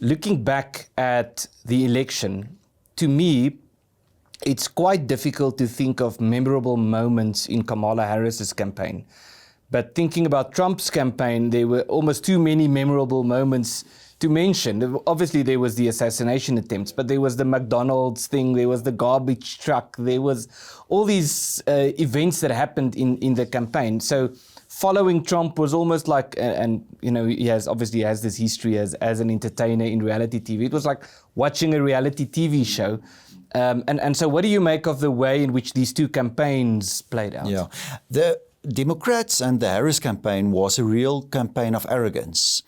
looking back at the election, to me, it's quite difficult to think of memorable moments in Kamala Harris's campaign. But thinking about Trump's campaign, there were almost too many memorable moments to mention. Obviously, there was the assassination attempts, but there was the McDonald's thing, there was the garbage truck, there was all these events that happened in the campaign. So following Trump was almost like, and you know, he has this history as an entertainer in reality TV. It was like watching a reality TV show. And so what do you make of the way in which these two campaigns played out? Yeah, the Democrats and the Harris campaign was a real campaign of arrogance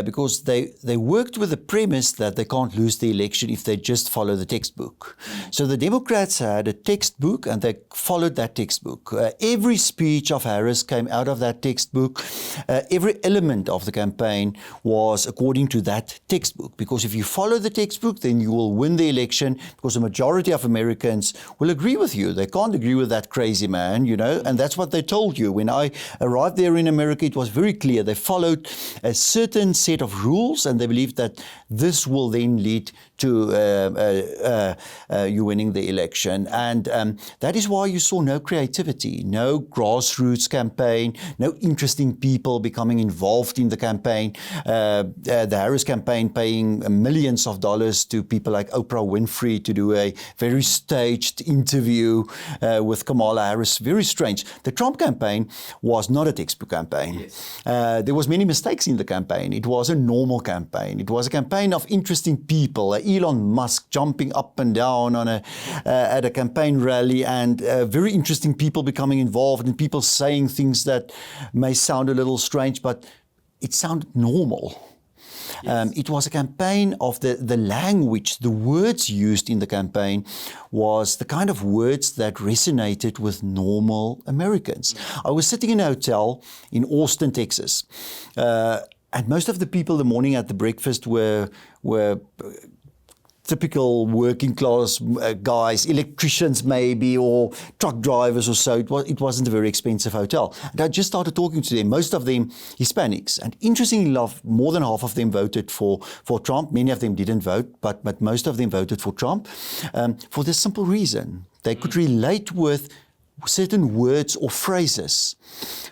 because they worked with the premise that they can't lose the election if they just follow the textbook. So the Democrats had a textbook and they followed that textbook. Every speech of Harris came out of that textbook. Every element of the campaign was according to that textbook, because if you follow the textbook, then you will win the election, because the majority of Americans will agree with you. They can't agree with that crazy man, you know, and that's what they told you. When I arrived there in America, it was very clear. They followed a certain set of rules and they believed that this will then lead to you winning the election. And that is why you saw no creativity, no grassroots campaign, no interesting people becoming involved in the campaign. The Harris campaign paying millions of dollars to people like Oprah Winfrey to do a very staged interview with Kamala Harris. Very strange. The Trump campaign was not a textbook campaign. Yes. There was many mistakes in the campaign. It was a normal campaign. It was a campaign of interesting people. Elon Musk jumping up and down on at a campaign rally, and very interesting people becoming involved, and people saying things that may sound a little strange, but it sounded normal. Yes. It was a campaign of the language, the words used in the campaign was the kind of words that resonated with normal Americans. I was sitting in a hotel in Austin, Texas, and most of the people the morning at the breakfast were typical working class guys, electricians maybe, or truck drivers or so. It wasn't a very expensive hotel. And I just started talking to them, most of them Hispanics. And interestingly enough, more than half of them voted for Trump. Many of them didn't vote, but most of them voted for Trump for this simple reason. They could relate with certain words or phrases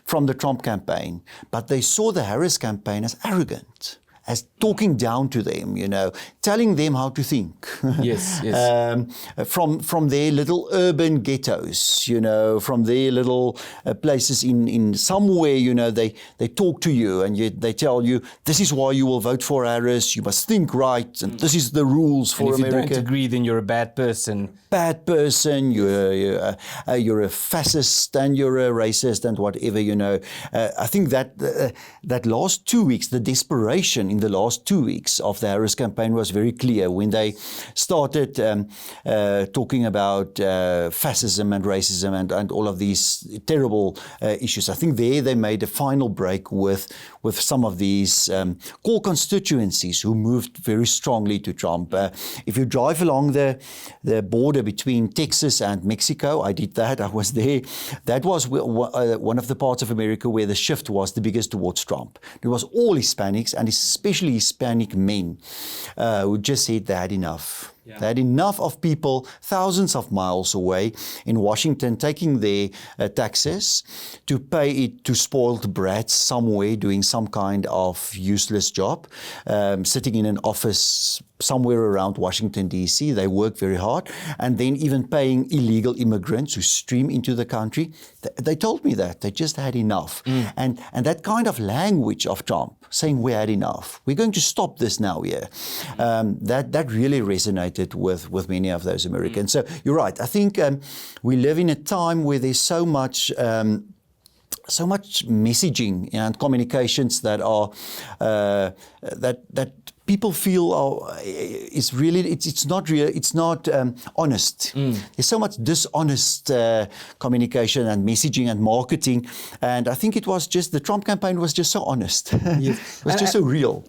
from the Trump campaign, but they saw the Harris campaign as arrogant, as talking down to them, you know, telling them how to think. Yes, yes. From their little urban ghettos, you know, from their little places in somewhere, you know, they talk to you and they tell you, this is why you will vote for Harris, you must think right, and this is the rules for America. And if you don't agree, then you're a bad person. Bad person, you're a fascist and you're a racist and whatever, you know. I think that last 2 weeks, the desperation in the last 2 weeks of the Harris campaign was very clear when they started talking about fascism and racism and all of these terrible issues. I think they made a final break with some of these core constituencies who moved very strongly to Trump. If you drive along the border between Texas and Mexico, I did that, I was there. That was one of the parts of America where the shift was the biggest towards Trump. It was all Hispanics, and especially Hispanic men who just said they had enough. Yeah. They had enough of people thousands of miles away in Washington taking their taxes to pay it to spoiled brats somewhere doing some kind of useless job, sitting in an office somewhere around Washington, D.C. They work very hard, and then even paying illegal immigrants who stream into the country. They told me that. They just had enough. And that kind of language of Trump, saying we had enough. We're going to stop this now here. That really resonated with many of those Americans. So you're right. I think we live in a time where there's so much messaging and communications that are that people feel it's not real. It's not honest. There's so much dishonest communication and messaging and marketing, and I think it was just the Trump campaign was just so honest. Yes. It was just so real.